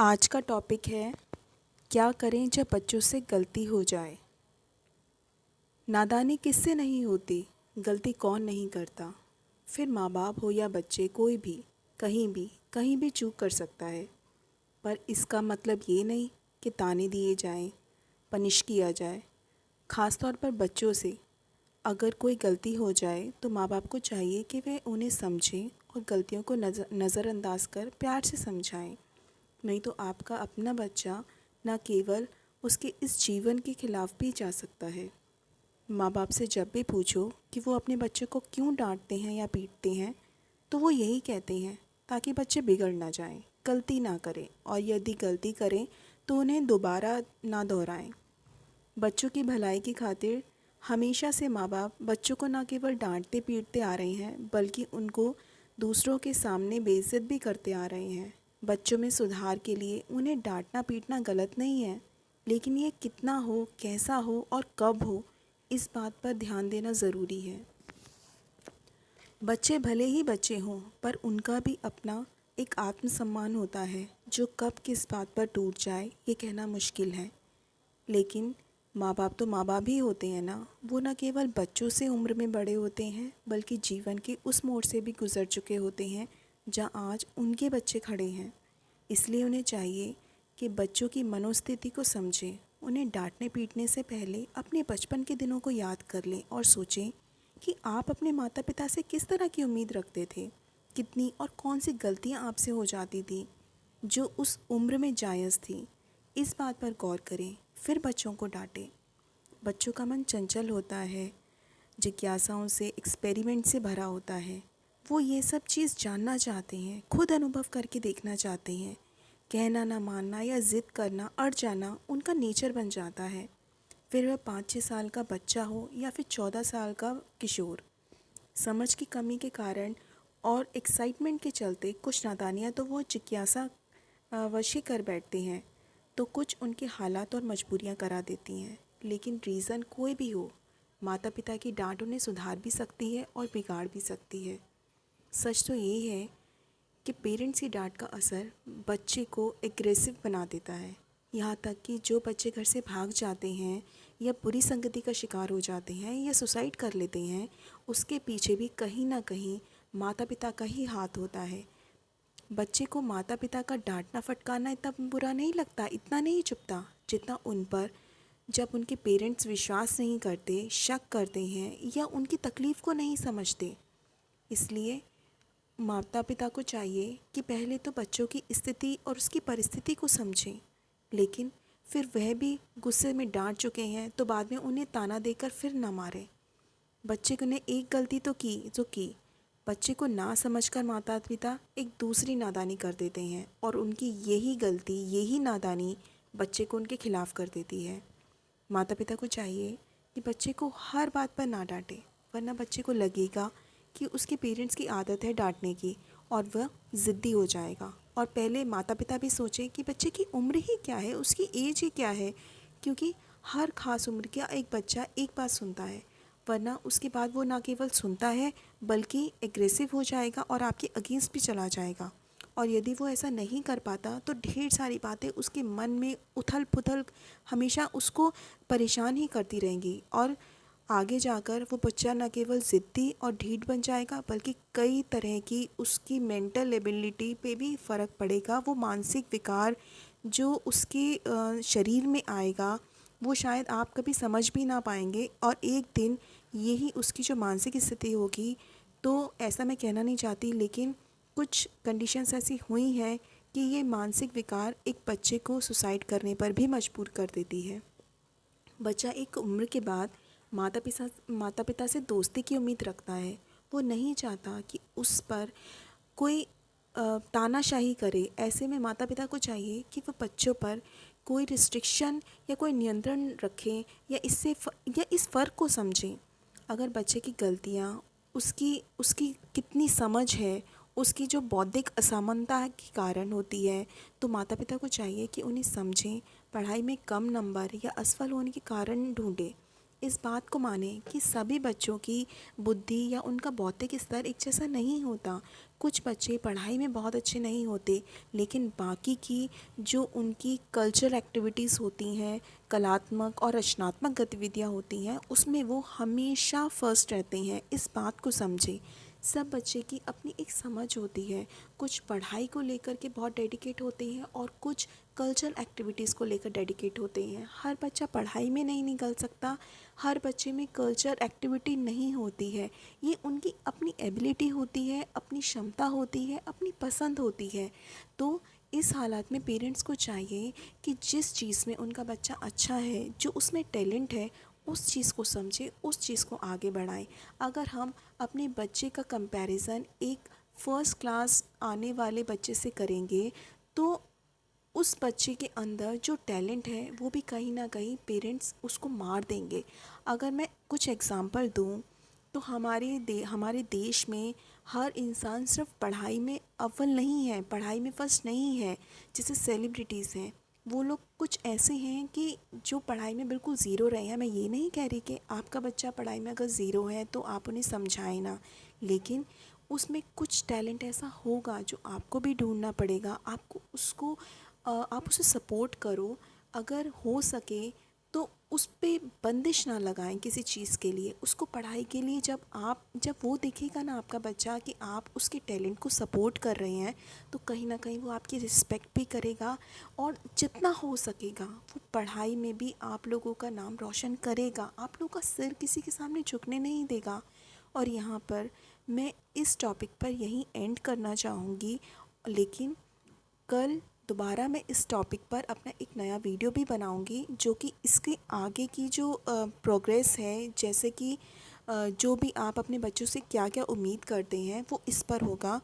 आज का टॉपिक है क्या करें जब बच्चों से गलती हो जाए। नादानी किससे नहीं होती, गलती कौन नहीं करता। फिर माँ बाप हो या बच्चे, कोई भी कहीं भी चूक कर सकता है। पर इसका मतलब ये नहीं कि ताने दिए जाएं, पनिश किया जाए। ख़ास तौर पर बच्चों से अगर कोई गलती हो जाए तो माँ बाप को चाहिए कि वे उन्हें समझें और गलतियों को नज़रअंदाज कर प्यार से समझाएं। नहीं तो आपका अपना बच्चा न केवल उसके इस जीवन के खिलाफ भी जा सकता है। माँ बाप से जब भी पूछो कि वो अपने बच्चे को क्यों डांटते हैं या पीटते हैं, तो वो यही कहते हैं ताकि बच्चे बिगड़ ना जाएं, गलती ना करें, और यदि गलती करें तो उन्हें दोबारा ना दोहराएं। बच्चों की भलाई की खातिर हमेशा से माँ बाप बच्चों को न केवल डांटते पीटते आ रहे हैं, बल्कि उनको दूसरों के सामने बेइज्जत भी करते आ रहे हैं। बच्चों में सुधार के लिए उन्हें डांटना पीटना गलत नहीं है, लेकिन ये कितना हो, कैसा हो और कब हो, इस बात पर ध्यान देना ज़रूरी है। बच्चे भले ही बच्चे हों, पर उनका भी अपना एक आत्मसम्मान होता है जो कब किस बात पर टूट जाए ये कहना मुश्किल है। लेकिन माँ बाप तो माँ बाप ही होते हैं ना। वो न केवल बच्चों से उम्र में बड़े होते हैं, बल्कि जीवन के उस मोड़ से भी गुजर चुके होते हैं जहाँ आज उनके बच्चे खड़े हैं। इसलिए उन्हें चाहिए कि बच्चों की मनोस्थिति को समझें। उन्हें डांटने पीटने से पहले अपने बचपन के दिनों को याद कर लें और सोचें कि आप अपने माता पिता से किस तरह की उम्मीद रखते थे, कितनी और कौन सी गलतियाँ आपसे हो जाती थी जो उस उम्र में जायज़ थी। इस बात पर गौर करें, फिर बच्चों को डांटें। बच्चों का मन चंचल होता है, जिज्ञासाओं से, एक्सपेरिमेंट से भरा होता है। वो ये सब चीज़ जानना चाहते हैं, खुद अनुभव करके देखना चाहते हैं। कहना ना मानना या ज़िद करना, अड़ जाना उनका नेचर बन जाता है। फिर वह 5-6 साल का बच्चा हो या फिर 14 साल का किशोर। समझ की कमी के कारण और एक्साइटमेंट के चलते कुछ नादानियाँ तो वो जिज्ञासा वशी कर बैठते हैं, तो कुछ उनके हालात और मजबूरियाँ करा देती हैं। लेकिन रीज़न कोई भी हो, माता पिता की डांट उन्हें सुधार भी सकती है और बिगाड़ भी सकती है। सच तो यही है कि पेरेंट्स की डांट का असर बच्चे को एग्रेसिव बना देता है। यहाँ तक कि जो बच्चे घर से भाग जाते हैं या बुरी संगति का शिकार हो जाते हैं या सुसाइड कर लेते हैं, उसके पीछे भी कहीं ना कहीं माता पिता का ही हाथ होता है। बच्चे को माता पिता का डांटना फटकारना इतना बुरा नहीं लगता, इतना नहीं चुभता जितना उन पर जब उनके पेरेंट्स विश्वास नहीं करते, शक करते हैं या उनकी तकलीफ़ को नहीं समझते। इसलिए माता पिता को चाहिए कि पहले तो बच्चों की स्थिति और उसकी परिस्थिति को समझें, लेकिन फिर वह भी गुस्से में डांट चुके हैं तो बाद में उन्हें ताना देकर फिर ना मारें। बच्चे ने एक गलती तो की, बच्चे को ना समझकर माता पिता एक दूसरी नादानी कर देते हैं और उनकी यही गलती, यही नादानी बच्चे को उनके खिलाफ़ कर देती है। माता पिता को चाहिए कि बच्चे को हर बात पर ना डांटे, वरना बच्चे को लगेगा कि उसके पेरेंट्स की आदत है डांटने की और वह ज़िद्दी हो जाएगा। और पहले माता पिता भी सोचें कि बच्चे की उम्र ही क्या है, उसकी एज ही क्या है, क्योंकि हर ख़ास उम्र का एक बच्चा एक बात सुनता है, वरना उसके बाद वो ना केवल सुनता है बल्कि एग्रेसिव हो जाएगा और आपके अगेंस्ट भी चला जाएगा। और यदि वो ऐसा नहीं कर पाता तो ढेर सारी बातें उसके मन में उथल पुथल हमेशा उसको परेशान ही करती रहेंगी, और आगे जाकर वो बच्चा न केवल ज़िद्दी और ढीठ बन जाएगा, बल्कि कई तरह की उसकी मेंटल एबिलिटी पे भी फ़र्क पड़ेगा। वो मानसिक विकार जो उसके शरीर में आएगा, वो शायद आप कभी समझ भी ना पाएंगे, और एक दिन यही उसकी जो मानसिक स्थिति होगी, तो ऐसा मैं कहना नहीं चाहती, लेकिन कुछ कंडीशंस ऐसी हुई हैं कि ये मानसिक विकार एक बच्चे को सुसाइड करने पर भी मजबूर कर देती है। बच्चा एक उम्र के बाद माता पिता से दोस्ती की उम्मीद रखता है। वो नहीं चाहता कि उस पर कोई तानाशाही करे। ऐसे में माता पिता को चाहिए कि वो बच्चों पर कोई रिस्ट्रिक्शन या कोई नियंत्रण रखें या या इस फ़र्क को समझें। अगर बच्चे की गलतियाँ उसकी उसकी कितनी समझ है, उसकी जो बौद्धिक असमानता के कारण होती है, तो माता पिता को चाहिए कि उन्हें समझें, पढ़ाई में कम नंबर या असफल होने के कारण ढूंढें। इस बात को मानें कि सभी बच्चों की बुद्धि या उनका बौद्धिक स्तर एक जैसा नहीं होता। कुछ बच्चे पढ़ाई में बहुत अच्छे नहीं होते, लेकिन बाकी की जो उनकी कल्चरल एक्टिविटीज़ होती हैं, कलात्मक और रचनात्मक गतिविधियाँ होती हैं, उसमें वो हमेशा फर्स्ट रहते हैं। इस बात को समझें। सब बच्चे की अपनी एक समझ होती है। कुछ पढ़ाई को लेकर के बहुत डेडिकेट होते हैं और कुछ कल्चरल एक्टिविटीज़ को लेकर डेडिकेट होते हैं। हर बच्चा पढ़ाई में नहीं निकल सकता, हर बच्चे में कल्चरल एक्टिविटी नहीं होती है। ये उनकी अपनी एबिलिटी होती है, अपनी क्षमता होती है, अपनी पसंद होती है। तो इस हालात में पेरेंट्स को चाहिए कि जिस चीज़ में उनका बच्चा अच्छा है, जो उसमें टैलेंट है, उस चीज़ को समझे, उस चीज़ को आगे बढ़ाएं। अगर हम अपने बच्चे का कंपैरिजन एक फ़र्स्ट क्लास आने वाले बच्चे से करेंगे, तो उस बच्चे के अंदर जो टैलेंट है वो भी कहीं ना कहीं पेरेंट्स उसको मार देंगे। अगर मैं कुछ एग्ज़ाम्पल दूं, तो हमारे देश में हर इंसान सिर्फ पढ़ाई में अव्वल नहीं है, पढ़ाई में फर्स्ट नहीं है। जैसे सेलिब्रिटीज़ हैं, वो लोग कुछ ऐसे हैं कि जो पढ़ाई में बिल्कुल ज़ीरो रहे हैं। मैं ये नहीं कह रही कि आपका बच्चा पढ़ाई में अगर ज़ीरो है तो आप उन्हें समझाएं ना, लेकिन उसमें कुछ टैलेंट ऐसा होगा जो आपको भी ढूंढना पड़ेगा। आपको उसको आप उसे सपोर्ट करो। अगर हो सके तो उस पे बंदिश ना लगाएं किसी चीज़ के लिए, उसको पढ़ाई के लिए जब वो देखेगा ना आपका बच्चा कि आप उसके टैलेंट को सपोर्ट कर रहे हैं, तो कहीं ना कहीं वो आपकी रिस्पेक्ट भी करेगा और जितना हो सकेगा वो पढ़ाई में भी आप लोगों का नाम रोशन करेगा, आप लोगों का सिर किसी के सामने झुकने नहीं देगा। और यहाँ पर मैं इस टॉपिक पर यहीं एंड करना चाहूँगी, लेकिन कल दोबारा मैं इस टॉपिक पर अपना एक नया वीडियो भी बनाऊंगी, जो कि इसके आगे की जो प्रोग्रेस है, जैसे कि जो भी आप अपने बच्चों से क्या क्या उम्मीद करते हैं, वो इस पर होगा।